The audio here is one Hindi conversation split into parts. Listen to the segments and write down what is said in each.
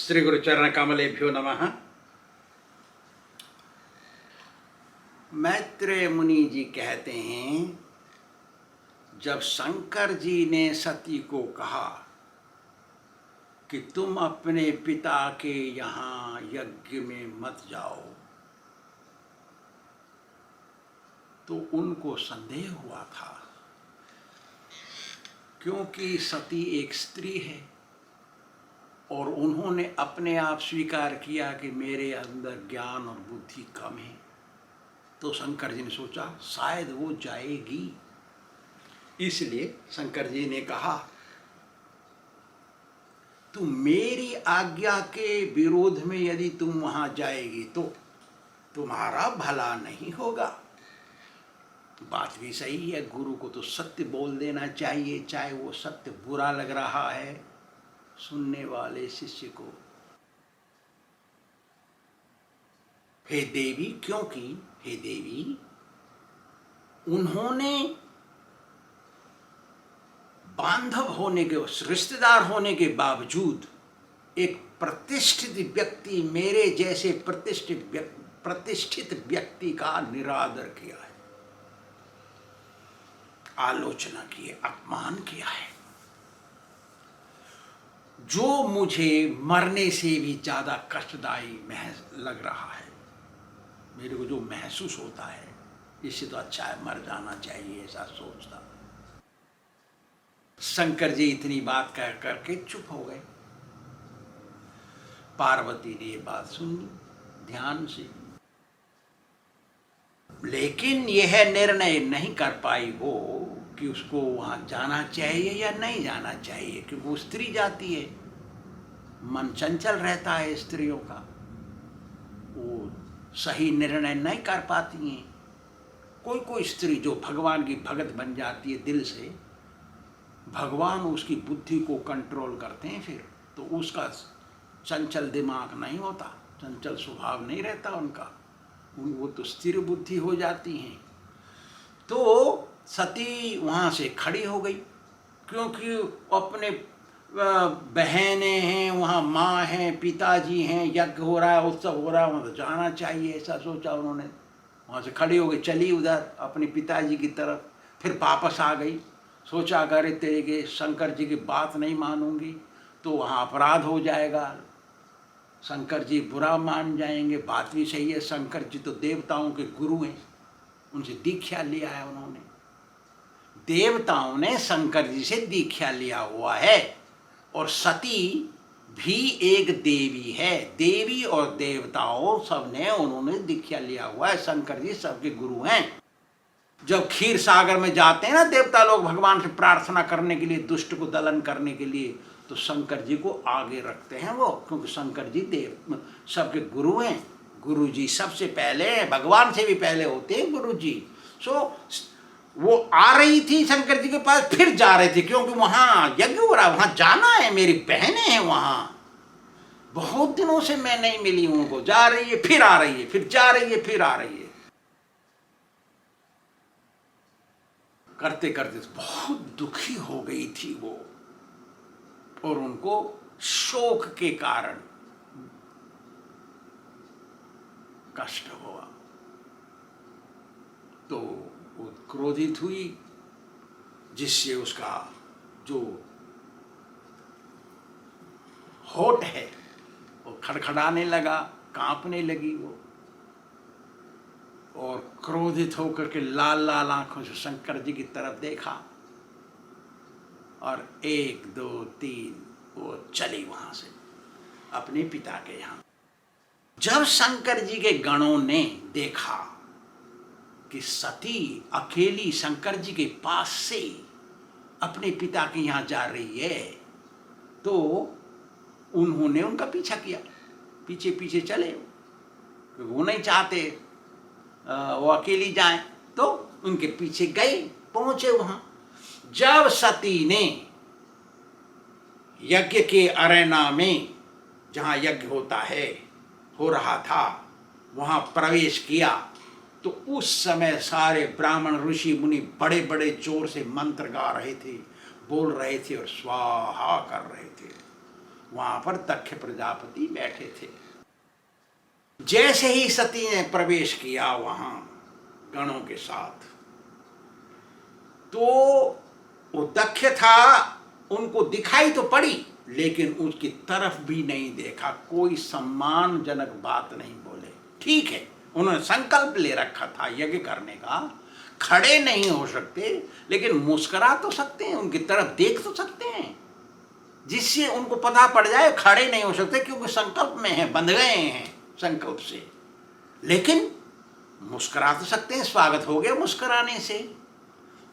श्री गुरुचरण कमलेभ्यो नमः। मैत्रेय मुनि जी कहते हैं, जब शंकर जी ने सती को कहा कि तुम अपने पिता के यहाँ यज्ञ में मत जाओ, तो उनको संदेह हुआ था, क्योंकि सती एक स्त्री है और उन्होंने अपने आप स्वीकार किया कि मेरे अंदर ज्ञान और बुद्धि कम है। तो शंकर जी ने सोचा शायद वो जाएगी, इसलिए शंकर जी ने कहा तुम मेरी आज्ञा के विरोध में यदि तुम वहां जाएगी तो तुम्हारा भला नहीं होगा। बात भी सही है, गुरु को तो सत्य बोल देना चाहिए, चाहे वो सत्य बुरा लग रहा है सुनने वाले शिष्य को। हे देवी, क्योंकि हे देवी, उन्होंने बांधव होने के, रिश्तेदार होने के बावजूद एक प्रतिष्ठित व्यक्ति, मेरे जैसे प्रतिष्ठित व्यक्ति का निरादर किया है, आलोचना की है, अपमान किया है, जो मुझे मरने से भी ज्यादा कष्टदायी लग रहा है। मेरे को जो महसूस होता है, इससे तो अच्छा है मर जाना चाहिए, ऐसा सोचता। शंकर जी इतनी बात कह करके चुप हो गए। पार्वती ने ये बात सुनी ध्यान से, लेकिन यह निर्णय नहीं कर पाई वो कि उसको वहां जाना चाहिए या नहीं जाना चाहिए, क्योंकि वो स्त्री जाती है, मन चंचल रहता है स्त्रियों का, वो सही निर्णय नहीं कर पाती हैं। कोई कोई स्त्री जो भगवान की भगत बन जाती है दिल से, भगवान उसकी बुद्धि को कंट्रोल करते हैं, फिर तो उसका चंचल दिमाग नहीं होता, चंचल स्वभाव नहीं रहता उनका, वो तो स्थिर बुद्धि हो जाती हैं। तो सती वहाँ से खड़ी हो गई, क्योंकि अपने बहनें हैं वहाँ, माँ हैं, पिताजी हैं, यज्ञ हो रहा है, उत्सव हो रहा है, वहाँ तो जाना चाहिए, ऐसा सोचा उन्होंने। वहाँ से खड़ी हो गई, चली उधर अपने पिताजी की तरफ, फिर वापस आ गई। सोचा अगर तेरे के शंकर जी की बात नहीं मानूंगी तो वहाँ अपराध हो जाएगा, शंकर जी बुरा मान जाएंगे। बात भी सही है, शंकर जी तो देवताओं के गुरु हैं, उनसे दीक्षा लिया है उन्होंने, देवताओं ने शंकर जी से दीक्षा लिया हुआ है। और सती भी एक देवी है, देवी और देवताओं सब ने उन्होंने दीक्षा लिया हुआ है, शंकर जी सबके गुरु हैं। जब क्षीर सागर में जाते हैं ना देवता लोग भगवान से प्रार्थना करने के लिए, दुष्ट को दलन करने के लिए, तो शंकर जी को आगे रखते हैं वो, क्योंकि शंकर जी देव सबके गुरु हैं। गुरु जी सबसे पहले, भगवान से भी पहले होते हैं गुरु जी। सो वो आ रही थी शंकर जी के पास, फिर जा रहे थे, क्योंकि वहां यज्ञ हो रहा, वहां जाना है, मेरी बहनें हैं वहां, बहुत दिनों से मैं नहीं मिली उनको, जा रही है फिर आ रही है, फिर जा रही है फिर आ रही है, करते करते बहुत दुखी हो गई थी वो, और उनको शोक के कारण कष्ट हुआ, तो वो क्रोधित हुई, जिससे उसका जो होठ है वो खड़खड़ाने लगा, कांपने लगी वो, और क्रोधित होकर के लाल लाल आंखों से शंकर जी की तरफ देखा, और 1 2 3 वो चली वहां से अपने पिता के यहाँ। जब शंकर जी के गणों ने देखा कि सती अकेली शंकर जी के पास से अपने पिता के यहाँ जा रही है, तो उन्होंने उनका पीछा किया, पीछे पीछे चले, वो नहीं चाहते वो अकेली जाएं, तो उनके पीछे गए, पहुंचे वहां। जब सती ने यज्ञ के अरेना में, जहां यज्ञ होता है, हो रहा था, वहां प्रवेश किया, तो उस समय सारे ब्राह्मण ऋषि मुनि बड़े बड़े जोर से मंत्र गा रहे थे, बोल रहे थे और स्वाहा कर रहे थे। वहां पर दक्ष प्रजापति बैठे थे। जैसे ही सती ने प्रवेश किया वहां गणों के साथ, तो वो दक्ष था, उनको दिखाई तो पड़ी लेकिन उसकी तरफ भी नहीं देखा, कोई सम्मानजनक बात नहीं बोले। ठीक है, उन्होंने संकल्प ले रखा था यज्ञ करने का, खड़े नहीं हो सकते लेकिन मुस्कुरा तो सकते हैं, उनकी तरफ देख तो सकते हैं, जिससे उनको पता पड़ जाए खड़े नहीं हो सकते क्योंकि संकल्प में है, बंध गए हैं संकल्प से, लेकिन मुस्कुरा तो सकते हैं, स्वागत हो गया मुस्कुराने से।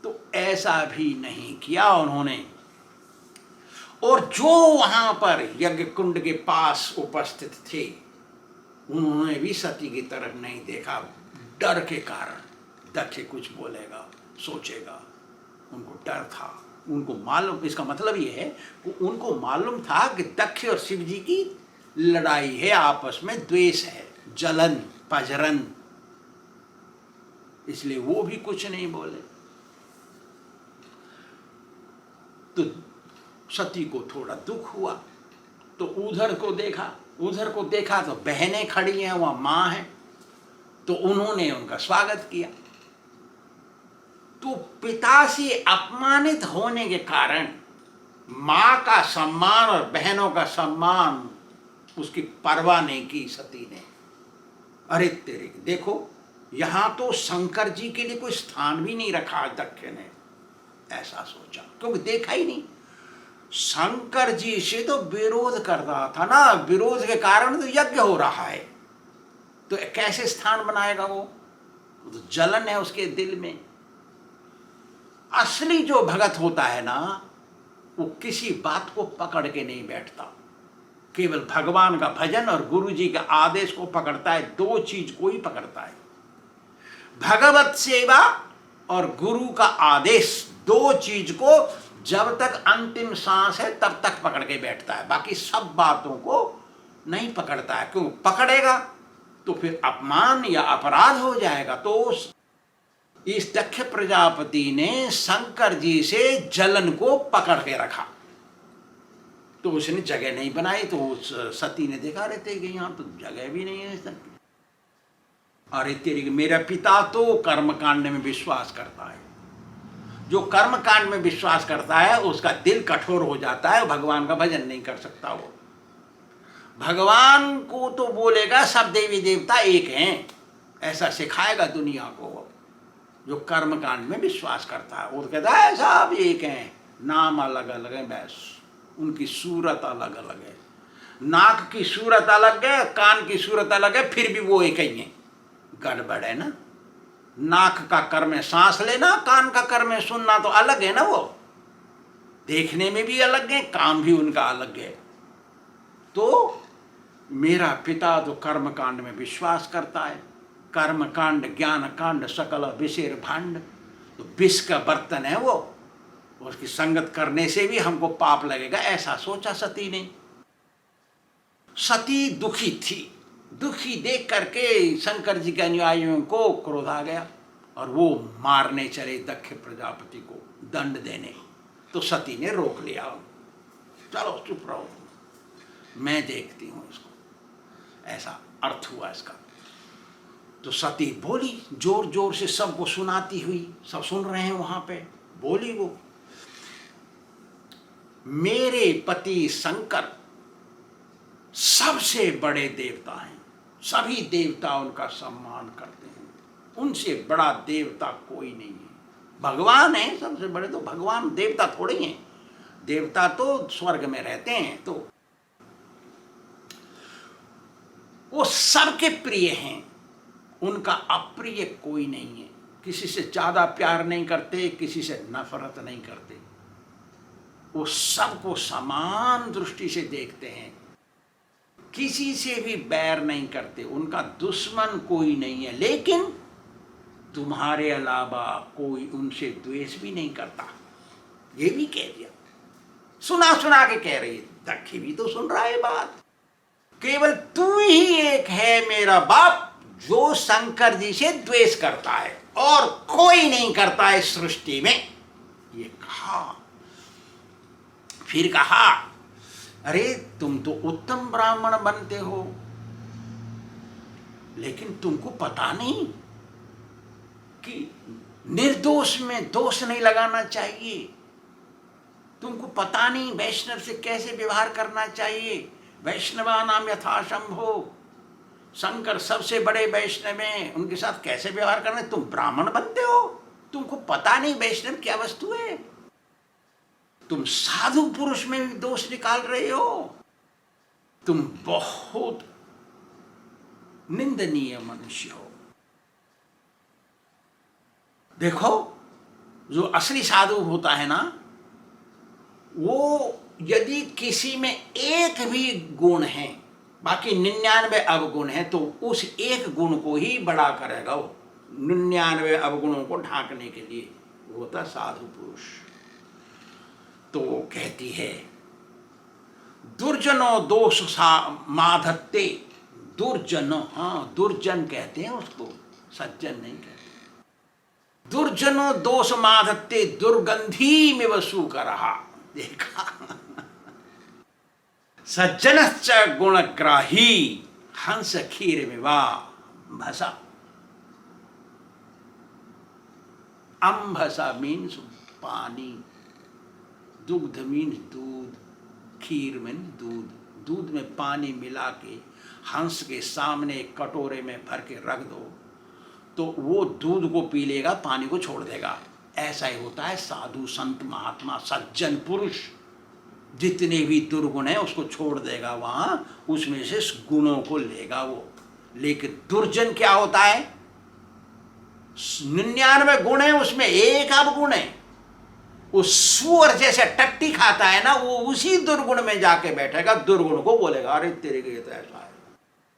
तो ऐसा भी नहीं किया उन्होंने। और जो वहां पर यज्ञ कुंड के पास उपस्थित थे उन्होंने भी सती की तरफ नहीं देखा, डर के कारण। दक्ष कुछ बोलेगा, सोचेगा, उनको डर था, उनको मालूम, इसका मतलब ये है कि उनको मालूम था कि दक्ष और शिव जी की लड़ाई है, आपस में द्वेष है, जलन, पजरन, इसलिए वो भी कुछ नहीं बोले। तो सती को थोड़ा दुख हुआ, तो उधर को देखा तो बहनें खड़ी हैं, वहां मां है, तो उन्होंने उनका स्वागत किया। तो पिता से अपमानित होने के कारण मां का सम्मान और बहनों का सम्मान उसकी परवाह नहीं की सती ने। अरे तेरे, देखो यहां तो शंकर जी के लिए कोई स्थान भी नहीं रखा दक्ष ने, ऐसा सोचा, क्योंकि देखा ही नहीं। शंकर जी से तो विरोध कर रहा था ना, विरोध के कारण तो यज्ञ हो रहा है, तो कैसे स्थान बनाएगा वो? तो जलन है उसके दिल में। असली जो भगत होता है ना, वो किसी बात को पकड़ के नहीं बैठता, केवल भगवान का भजन और गुरु जी के आदेश को पकड़ता है। दो चीज को ही पकड़ता है, भगवत सेवा और गुरु का आदेश, दो चीज को जब तक अंतिम सांस है तब तक पकड़ के बैठता है, बाकी सब बातों को नहीं पकड़ता है। क्यों पकड़ेगा? तो फिर अपमान या अपराध हो जाएगा। तो इस दक्ष प्रजापति ने शंकर जी से जलन को पकड़ के रखा, तो उसने जगह नहीं बनाई। तो उस सती ने देखा, रहते कि यहाँ तो जगह भी नहीं है। अरे तेरी, मेरा पिता तो कर्मकांड में विश्वास करता है, जो कर्मकांड में विश्वास करता है उसका दिल कठोर हो जाता है, भगवान का भजन नहीं कर सकता। वो भगवान को तो बोलेगा सब देवी देवता एक हैं, ऐसा सिखाएगा दुनिया को। जो कर्मकांड में विश्वास करता है वो तो कहता है सब एक हैं, नाम अलग अलग है, बस उनकी सूरत अलग अलग है, नाक की सूरत अलग है, कान की सूरत अलग है, फिर भी वो एक ही है। गड़बड़ है ना, नाक का कर्म है सांस लेना, कान का कर्म है सुनना, तो अलग है ना, वो देखने में भी अलग है, काम भी उनका अलग है। तो मेरा पिता तो कर्मकांड में विश्वास करता है, कर्मकांड ज्ञान कांड सकल विषेर भांड, तो विष का बर्तन है वो, उसकी संगत करने से भी हमको पाप लगेगा, ऐसा सोचा सती ने। सती दुखी थी, दुखी देख करके शंकर जी के अनुयायियों को क्रोध आ गया और वो मारने चले दक्ष प्रजापति को, दंड देने। तो सती ने रोक लिया, चलो चुप रहो, मैं देखती हूं इसको, ऐसा अर्थ हुआ इसका। तो सती बोली, जोर जोर से सबको सुनाती हुई, सब सुन रहे हैं वहां पे, बोली वो, मेरे पति शंकर सबसे बड़े देवता हैं, सभी देवता उनका सम्मान करते हैं, उनसे बड़ा देवता कोई नहीं है। भगवान है सबसे बड़े, तो भगवान देवता थोड़ी हैं, देवता तो स्वर्ग में रहते हैं, तो वो सबके प्रिय हैं, उनका अप्रिय कोई नहीं है, किसी से ज्यादा प्यार नहीं करते, किसी से नफरत नहीं करते, वो सबको समान दृष्टि से देखते हैं, किसी से भी बैर नहीं करते, उनका दुश्मन कोई नहीं है, लेकिन तुम्हारे अलावा कोई उनसे द्वेष भी नहीं करता। ये भी कह दिया, सुना सुना के कह रही है, दक्ष भी तो सुन रहा है बात, केवल तू ही एक है मेरा बाप जो शंकर जी से द्वेष करता है, और कोई नहीं करता है सृष्टि में, ये कहा। फिर कहा, अरे तुम तो उत्तम ब्राह्मण बनते हो, लेकिन तुमको पता नहीं कि निर्दोष में दोष नहीं लगाना चाहिए। तुमको पता नहीं वैष्णव से कैसे व्यवहार करना चाहिए। वैष्णवानाम यथा शंभो, शंकर सबसे बड़े वैष्णव हैं, उनके साथ कैसे व्यवहार करना है। तुम ब्राह्मण बनते हो, तुमको पता नहीं वैष्णव क्या वस्तु है। तुम साधु पुरुष में भी दोष निकाल रहे हो। तुम बहुत निंदनीय मनुष्य हो। देखो, जो असली साधु होता है ना, वो यदि किसी में एक भी गुण है, बाकी 99 अवगुण है, तो उस एक गुण को ही बड़ा करेगा। वो 99 अवगुणों को ढांकने के लिए वो होता साधु पुरुष। तो वो कहती है, दुर्जनो दोष सा माधत्ते। दुर्जनो, हाँ दुर्जन कहते हैं उसको, सज्जन नहीं कहते। दुर्जनो दोष माधत्ते दुर्गंधी में वसु करहा। देखा, सज्जनश्च गुणग्राही हंस क्षीर में वा भसा। अम्भसा मीन्स पानी, दुग्ध मीन्स दूध, खीर मीन्स दूध। दूध में पानी मिला के हंस के सामने एक कटोरे में भर के रख दो तो वो दूध को पी लेगा, पानी को छोड़ देगा। ऐसा ही होता है साधु संत महात्मा सज्जन पुरुष। जितने भी दुर्गुण है उसको छोड़ देगा, वहां उसमें से गुणों को लेगा वो। लेकिन दुर्जन क्या होता है, 99 गुण है, उसमें एक अवगुण है। वो सुअर जैसे टट्टी खाता है ना, वो उसी दुर्गुण में जाके बैठेगा, दुर्गुण को बोलेगा अरे तेरे के तो ऐसा है।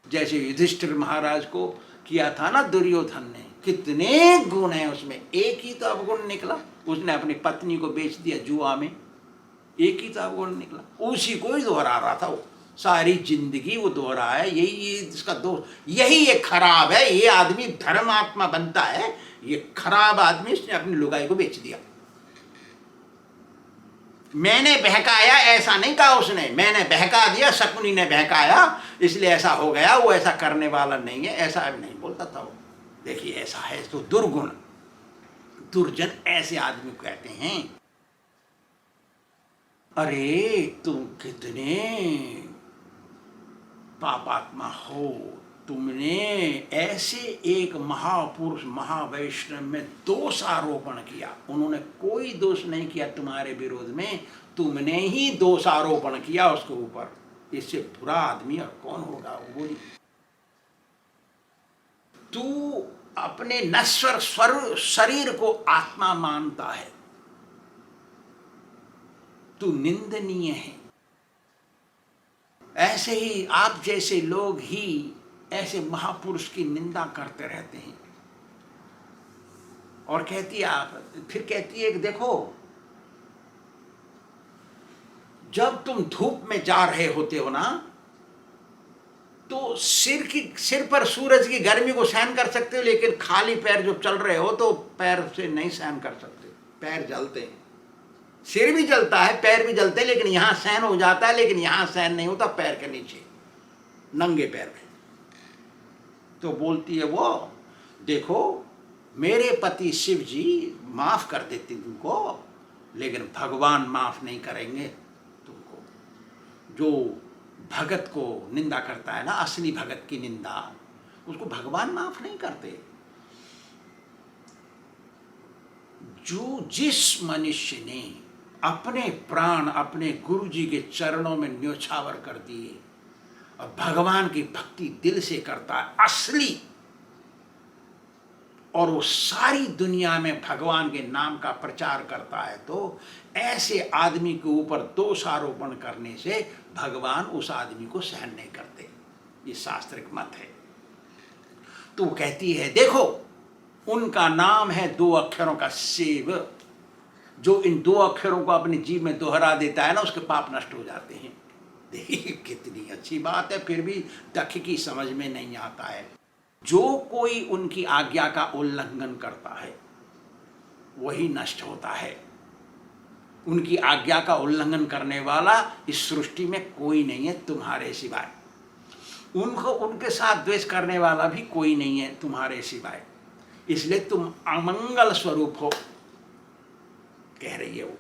जैसे युधिष्ठिर महाराज को किया था ना दुर्योधन ने, कितने गुण है उसमें, एक ही तो अवगुण निकला। उसने अपनी पत्नी को बेच दिया जुआ में, एक ही तो अवगुण निकला, उसी को ही दोहरा रहा था वो। सारी जिंदगी वो दोहरा है, यही इसका दोष, यही ये खराब है। ये आदमी धर्मात्मा बनता है, ये खराब आदमी, इसने अपनी लुगाई को बेच दिया। मैंने बहकाया ऐसा नहीं कहा उसने, मैंने बहका दिया, शकुनी ने बहकाया इसलिए ऐसा हो गया, वो ऐसा करने वाला नहीं है, ऐसा नहीं बोलता था वो। देखिए ऐसा है तो दुर्गुण, दुर्जन ऐसे आदमी को कहते हैं। अरे तुम कितने पापात्मा हो, तुमने ऐसे एक महापुरुष महावैष्णव में दोष आरोपण किया। उन्होंने कोई दोष नहीं किया तुम्हारे विरोध में, तुमने ही दोष आरोपण किया उसके ऊपर। इससे बुरा आदमी और कौन होगा। वो बोली, तू अपने नश्वर शरीर को आत्मा मानता है, तू निंदनीय है। ऐसे ही आप जैसे लोग ही ऐसे महापुरुष की निंदा करते रहते हैं। और कहती है आप, फिर कहती है कि देखो, जब तुम धूप में जा रहे होते हो ना, तो सिर पर सूरज की गर्मी को सहन कर सकते हो, लेकिन खाली पैर जब चल रहे हो तो पैर से नहीं सहन कर सकते, पैर जलते हैं। सिर भी जलता है, पैर भी जलते हैं, लेकिन यहां सहन हो जाता है, लेकिन यहां सहन नहीं होता पैर के नीचे, नंगे पैर में। तो बोलती है वो, देखो मेरे पति शिव जी माफ कर देते तुमको, लेकिन भगवान माफ नहीं करेंगे तुमको। जो भगत को निंदा करता है ना, असली भगत की निंदा, उसको भगवान माफ नहीं करते। जो जिस मनुष्य ने अपने प्राण अपने गुरु जी के चरणों में न्योछावर कर दिए और भगवान की भक्ति दिल से करता है असली, और वो सारी दुनिया में भगवान के नाम का प्रचार करता है, तो ऐसे आदमी के ऊपर दोष आरोपण करने से भगवान उस आदमी को सहन नहीं करते। ये शास्त्रिक मत है। तो वो कहती है, देखो उनका नाम है 2 अक्षरों का शिव। जो इन 2 अक्षरों को अपने जीव में दोहरा देता है ना, उसके पाप नष्ट हो जाते हैं। देखिए कितनी अच्छी बात है, फिर भी दक्ष की समझ में नहीं आता है। जो कोई उनकी आज्ञा का उल्लंघन करता है वही नष्ट होता है। उनकी आज्ञा का उल्लंघन करने वाला इस सृष्टि में कोई नहीं है तुम्हारे सिवाय। उनको उनके साथ द्वेष करने वाला भी कोई नहीं है तुम्हारे सिवाय, इसलिए तुम अमंगल स्वरूप हो, कह रही है वो।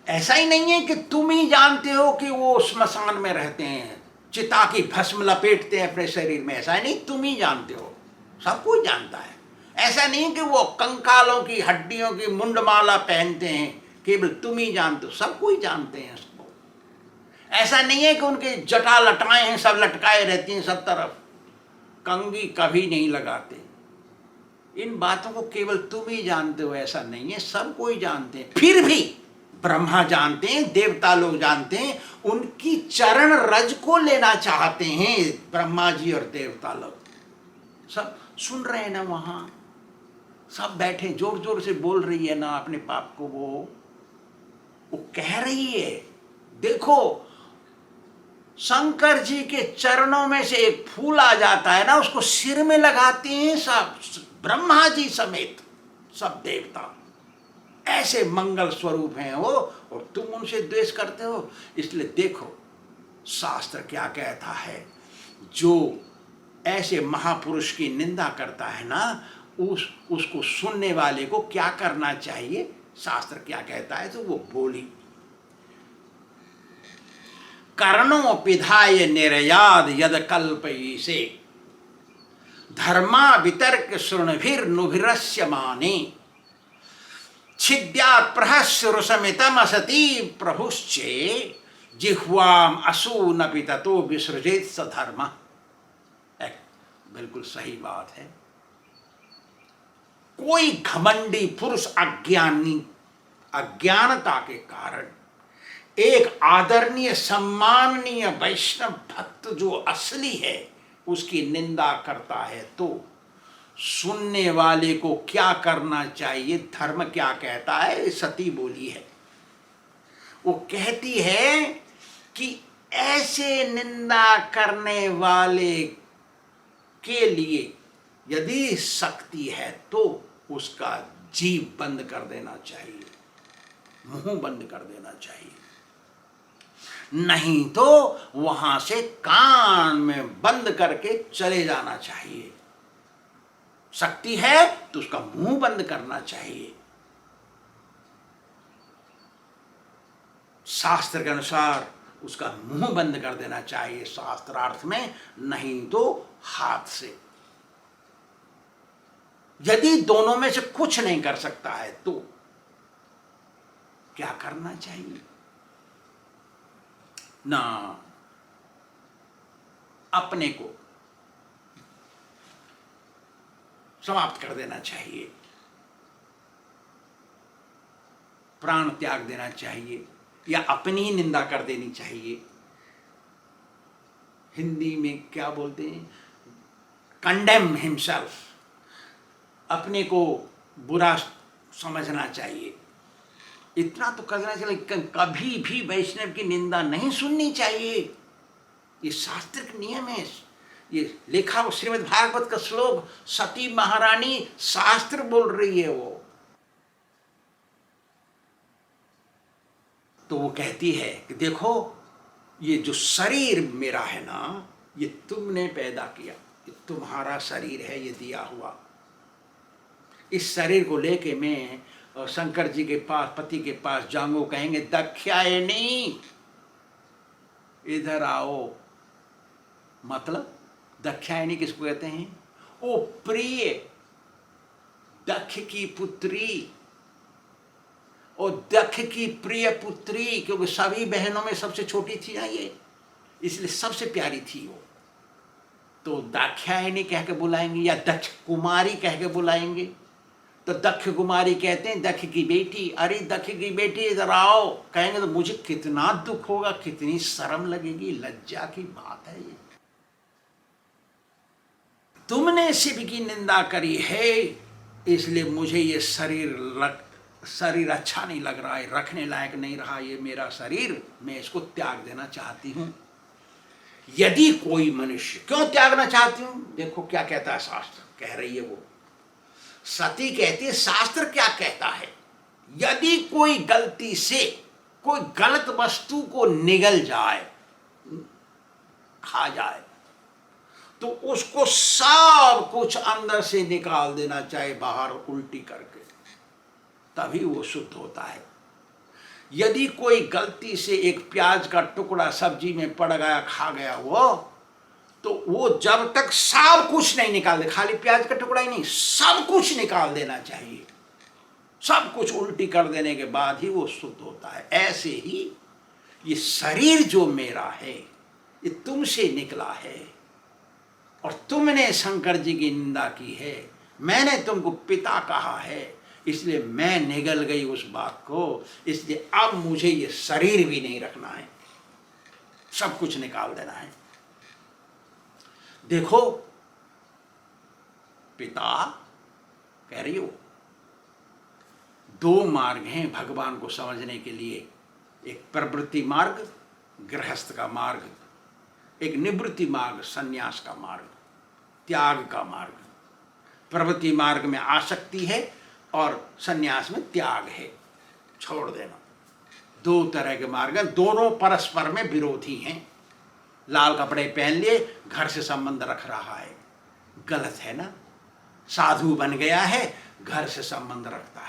ऐसा ही नहीं है कि तुम ही जानते हो कि वो स्मशान में रहते हैं, चिता की भस्म लपेटते हैं अपने शरीर में, ऐसा नहीं, तुम ही जानते हो, सब कोई जानता है। ऐसा नहीं कि वो कंकालों की हड्डियों की मुंडमाला पहनते हैं, केवल तुम ही जानते हो, सब कोई जानते हैं उसको। ऐसा नहीं है कि उनके जटा लटाए हैं, सब लटकाए रहती हैं सब तरफ, कंघी कभी नहीं लगाते। इन बातों को केवल तुम ही जानते हो ऐसा नहीं है, सब कोई जानते हैं। फिर भी ब्रह्मा जानते हैं, देवता लोग जानते हैं, उनकी चरण रज को लेना चाहते हैं ब्रह्मा जी और देवता लोग। सब सुन रहे हैं ना, वहां सब बैठे, जोर जोर से बोल रही है ना अपने पाप को, वो कह रही है देखो शंकर जी के चरणों में से एक फूल आ जाता है ना, उसको सिर में लगाते हैं सब, ब्रह्मा जी समेत सब देवता। ऐसे मंगल स्वरूप हैं वो, और तुम उनसे द्वेष करते हो। इसलिए देखो शास्त्र क्या कहता है, जो ऐसे महापुरुष की निंदा करता है ना, उसको सुनने वाले को क्या करना चाहिए, शास्त्र क्या कहता है, तो वो बोली, कर्णो पिधाय निर्याद यद कल्पयिसे धर्मा वितर्क शृणुभिर्नुभिरस्य माने छिद्यात् प्रहस्रुसमितमसति प्रभुश्चे जिह्वाम असूनपि ततो विसृजेत सधर्म। बिल्कुल सही बात है। कोई घमंडी पुरुष अज्ञानता के कारण एक आदरणीय सम्माननीय वैष्णव भक्त जो असली है उसकी निंदा करता है, तो सुनने वाले को क्या करना चाहिए, धर्म क्या कहता है, सती बोली है। वो कहती है कि ऐसे निंदा करने वाले के लिए यदि शक्ति है तो उसका जीभ बंद कर देना चाहिए, मुंह बंद कर देना चाहिए, नहीं तो वहां से कान में बंद करके चले जाना चाहिए। शक्ति है तो उसका मुंह बंद करना चाहिए, शास्त्र के अनुसार उसका मुंह बंद कर देना चाहिए शास्त्रार्थ में, नहीं तो हाथ से। यदि दोनों में से कुछ नहीं कर सकता है तो क्या करना चाहिए ना, अपने को समाप्त कर देना चाहिए, प्राण त्याग देना चाहिए, या अपनी ही निंदा कर देनी चाहिए। हिंदी में क्या बोलते हैं, कंडेम हिमसेल्फ, अपने को बुरा समझना चाहिए। इतना तो करना चाहिए, कभी भी वैष्णव की निंदा नहीं सुननी चाहिए। ये शास्त्रिक नियम है, ये लिखा वो श्रीमद् भागवत का श्लोक, सती महारानी शास्त्र बोल रही है वो। तो वो कहती है कि देखो ये जो शरीर मेरा है ना, ये तुमने पैदा किया, ये तुम्हारा शरीर है, ये दिया हुआ। इस शरीर को लेके मैं और शंकर जी के पास, पति के पास जाऊंगा, कहेंगे दक्षायनी इधर आओ। मतलब दक्षायनी किसको कहते हैं, ओ प्रिय दक्ष की पुत्री, और दक्ष की प्रिय पुत्री, क्योंकि सभी बहनों में सबसे छोटी थी ना ये, इसलिए सबसे प्यारी थी वो। तो दाक्षायणी कह के बुलाएंगे या दक्ष कुमारी कह के बुलाएंगे। तो दक्ष कुमारी कहते हैं दक्ष की बेटी, अरे दक्ष की बेटी इधर आओ, कहेंगे तो मुझे कितना दुख होगा, कितनी शर्म लगेगी, लज्जा की बात है ये। तुमने शिव की निंदा करी है, इसलिए मुझे ये शरीर अच्छा नहीं लग रहा है, रखने लायक नहीं रहा ये मेरा शरीर, मैं इसको त्याग देना चाहती हूँ। यदि कोई मनुष्य, क्यों त्यागना चाहती हूँ, देखो क्या कहता है शास्त्र, कह रही है वो। सती कहती है शास्त्र क्या कहता है, यदि कोई गलती से कोई गलत वस्तु को निगल जाए, खा जाए, तो उसको सब कुछ अंदर से निकाल देना चाहिए बाहर उल्टी करके, तभी वो शुद्ध होता है। यदि कोई गलती से एक प्याज का टुकड़ा सब्जी में पड़ गया, खा गया वो, तो वो जब तक सब कुछ नहीं निकाल दे, खाली प्याज का टुकड़ा ही नहीं, सब कुछ निकाल देना चाहिए, सब कुछ उल्टी कर देने के बाद ही वो शुद्ध होता है। ऐसे ही ये शरीर जो मेरा है, ये तुमसे निकला है और तुमने शंकर जी की निंदा की है, मैंने तुमको पिता कहा है, इसलिए मैं निगल गई उस बात को, इसलिए अब मुझे ये शरीर भी नहीं रखना है, सब कुछ निकाल देना है। देखो पिता कह रही हो, दो मार्ग हैं भगवान को समझने के लिए, एक प्रवृत्ति मार्ग गृहस्थ का मार्ग, एक निवृत्ति मार्ग संन्यास का मार्ग, त्याग का मार्ग। प्रवृत्ति मार्ग में आसक्ति है और संन्यास में त्याग है, छोड़ देना। दो तरह के मार्ग हैं, दोनों परस्पर में विरोधी हैं। लाल कपड़े पहन लिए, घर से संबंध रख रहा है, गलत है ना। साधु बन गया है, घर से संबंध रखता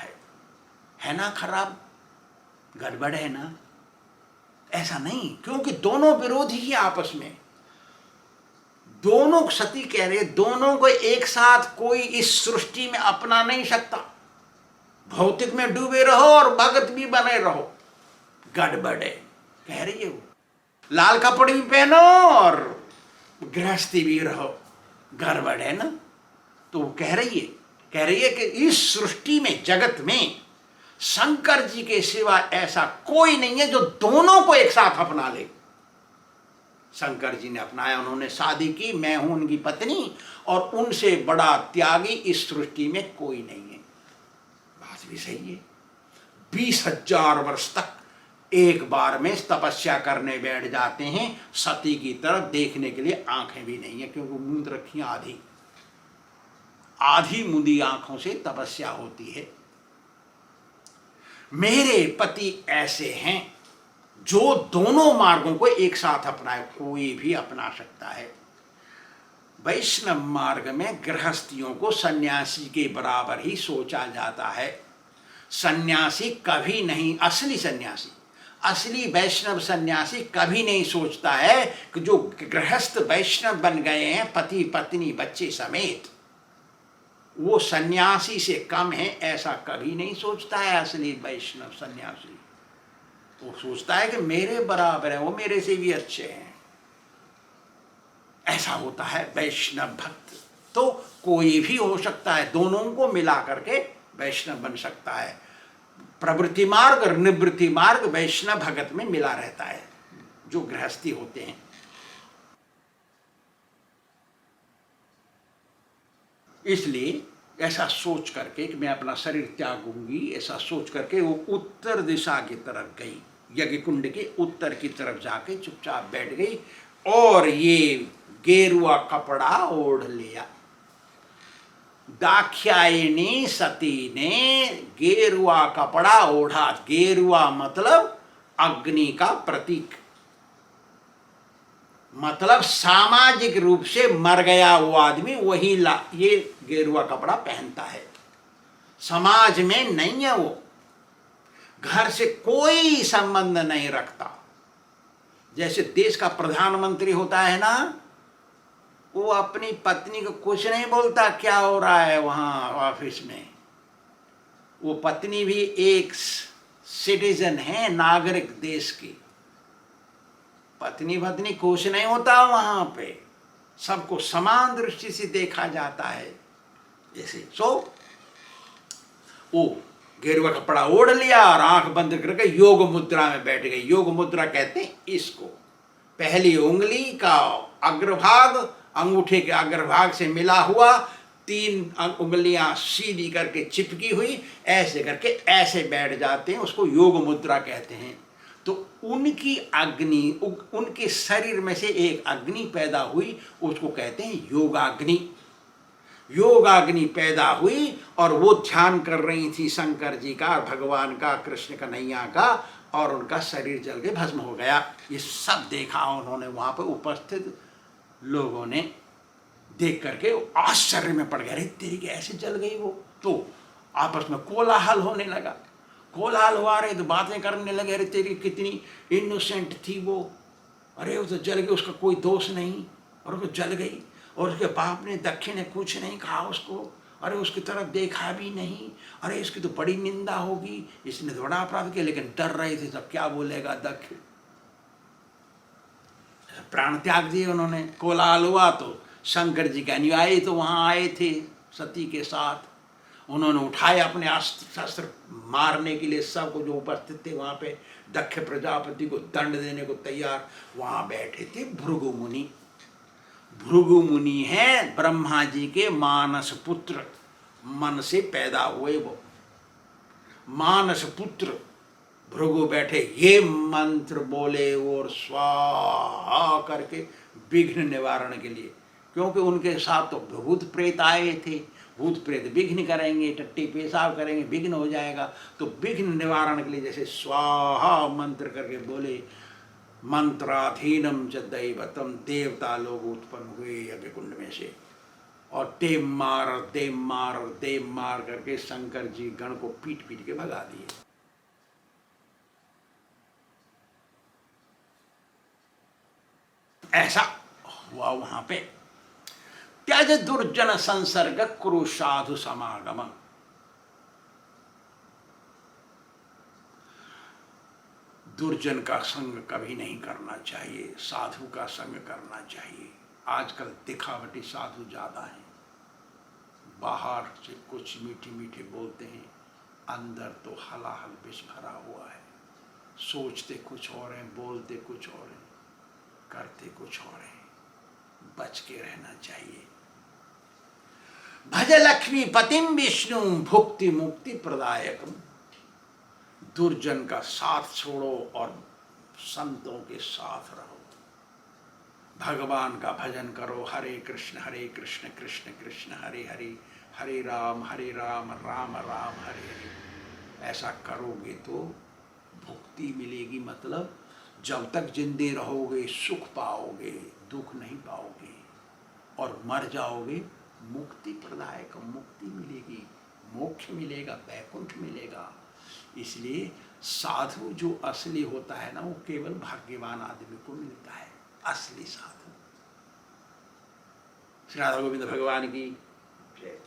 है ना खराब, गड़बड़ है ना। ऐसा नहीं, क्योंकि दोनों विरोधी ही आपस में, दोनों सती कह रहे, दोनों को एक साथ कोई इस सृष्टि में अपना नहीं सकता। भौतिक में डूबे रहो और भगत भी बने रहो, गड़बड़ है, कह रही है वो। लाल कपड़े भी पहनो और गृहस्थी भी रहो, गड़बड़ है ना। तो वो कह रही है कि इस सृष्टि में, जगत में शंकर जी के सिवा ऐसा कोई नहीं है जो दोनों को एक साथ अपना ले। शंकर जी ने अपनाया, उन्होंने शादी की, मैं हूं उनकी पत्नी, और उनसे बड़ा त्यागी इस सृष्टि में कोई नहीं है। बात भी सही है। 20,000 वर्ष तक एक बार में तपस्या करने बैठ जाते हैं, सती की तरफ देखने के लिए आंखें भी नहीं है, क्योंकि मूंद रखी आधी मुंदी आंखों से तपस्या होती है। मेरे पति ऐसे हैं जो दोनों मार्गों को एक साथ अपनाए, कोई भी अपना सकता है। वैष्णव मार्ग में गृहस्थियों को सन्यासी के बराबर ही सोचा जाता है। सन्यासी कभी नहीं, असली वैष्णव सन्यासी कभी नहीं सोचता है कि जो गृहस्थ वैष्णव बन गए हैं पति पत्नी बच्चे समेत, वो सन्यासी से कम है, ऐसा कभी नहीं सोचता है असली वैष्णव सन्यासी। वो सोचता है कि मेरे बराबर है, वो मेरे से भी अच्छे हैं। ऐसा होता है वैष्णव भक्त। तो कोई भी हो सकता है, दोनों को मिला करके वैष्णव बन सकता है। प्रवृत्ति मार्ग और निवृत्ति मार्ग वैष्णव भगत में मिला रहता है, जो गृहस्थी होते हैं। इसलिए ऐसा सोच करके कि मैं अपना शरीर त्यागूंगी, ऐसा सोच करके वो उत्तर दिशा की तरफ गई, यज्ञ कुंड के उत्तर की तरफ जाके चुपचाप बैठ गई और ये गेरुआ कपड़ा ओढ़ लिया। दाक्षायणी सती ने गेरुआ कपड़ा ओढ़ा। गेरुआ मतलब अग्नि का प्रतीक, मतलब सामाजिक रूप से मर गया वो आदमी वही ये गेरुआ कपड़ा पहनता है। समाज में नहीं है वो, घर से कोई संबंध नहीं रखता। जैसे देश का प्रधानमंत्री होता है ना, वो अपनी पत्नी को कुछ नहीं बोलता क्या हो रहा है वहाँ ऑफिस में। वो पत्नी भी एक सिटीजन है, नागरिक देश की। पत्नी कुछ नहीं होता वहाँ पे, सबको समान दृष्टि से देखा जाता है। जैसे वो गेरुआ कपड़ा ओढ़ लिया और आंख बंद करके योग मुद्रा में बैठ गई। योग मुद्रा कहते हैं इसको, पहली उंगली का अग्रभाग अंगूठे के अग्रभाग से मिला हुआ, 3 उंगलियां सीधी करके चिपकी हुई, ऐसे करके ऐसे बैठ जाते हैं, उसको योग मुद्रा कहते हैं। तो उनकी अग्नि, उनके शरीर में से एक अग्नि पैदा हुई, उसको कहते हैं योगाग्नि। योगाग्नि पैदा हुई और वो ध्यान कर रही थी शंकर जी का, भगवान का, कृष्ण कन्हैया का, और उनका शरीर जल के भस्म हो गया। ये सब देखा उन्होंने, वहाँ पर उपस्थित लोगों ने देख करके आश्चर्य में पड़ गए, अरे तेरी कैसे जल गई वो। तो आपस में कोलाहल होने लगा, कोलाहल हुआ रहे तो बातें करने लगे, अरे तेरी कितनी इनोसेंट थी वो, अरे वो तो जल गई, उसका कोई दोष नहीं और वो जल गई, और उसके बाप ने दक्षिण ने कुछ नहीं कहा उसको, अरे उसकी तरफ देखा भी नहीं, अरे इसकी तो बड़ी निंदा होगी, इसने तो बड़ा अपराध किया, लेकिन डर रहे थे सब क्या बोलेगा दक्ष। प्राण त्याग दिए उन्होंने। कोलाहल हुआ तो शंकर जी के अनुयायी तो वहाँ आए थे सती के साथ, उन्होंने उठाए अपने अस्त्र शस्त्र मारने के लिए, सबको जो उपस्थित थे वहाँ पे दक्ष प्रजापति को दंड देने को तैयार। वहाँ बैठे थे भृगु मुनि। भृगु मुनि हैं ब्रह्मा जी के मानस पुत्र, मन से पैदा हुए वो मानस पुत्र भृगु बैठे, ये मंत्र बोले और स्वाहा करके विघ्न निवारण के लिए, क्योंकि उनके साथ तो भूत प्रेत आए थे, भूत प्रेत विघ्न करेंगे, टट्टी पेशाब करेंगे, विघ्न हो जाएगा, तो विघ्न निवारण के लिए जैसे स्वाहा मंत्र करके बोले, मंत्राधीनम च दैवतम, देवता लोग उत्पन्न हुए यज्ञ कुंड में से, और देव मार करके शंकर जी गण को पीट पीट के भगा दिए। ऐसा हुआ वहां पे। त्यज दुर्जन संसर्ग कुरु साधु समागम। दुर्जन का संग कभी नहीं करना चाहिए, साधु का संग करना चाहिए। आजकल दिखावटी साधु ज्यादा हैं, बाहर से कुछ मीठे मीठे बोलते हैं, अंदर तो हलाहल विष भरा हुआ है, सोचते कुछ और हैं, बोलते कुछ और हैं, करते कुछ और हैं। बच के रहना चाहिए। भज लक्ष्मी पतिम विष्णु भुक्ति मुक्ति प्रदायकम। दुर्जन का साथ छोड़ो और संतों के साथ रहो, भगवान का भजन करो, हरे कृष्ण कृष्ण कृष्ण हरे हरे, हरे राम राम राम हरे हरे। ऐसा करोगे तो भुक्ति मिलेगी, मतलब जब तक जिंदे रहोगे सुख पाओगे, दुख नहीं पाओगे, और मर जाओगे मुक्ति प्रदायक, मुक्ति मिलेगी, मोक्ष मिलेगा, वैकुंठ मिलेगा। इसलिए साधु जो असली होता है ना, वो केवल भाग्यवान आदमी को मिलता है, असली साधु। श्री राधा गोविंद भगवान की जय।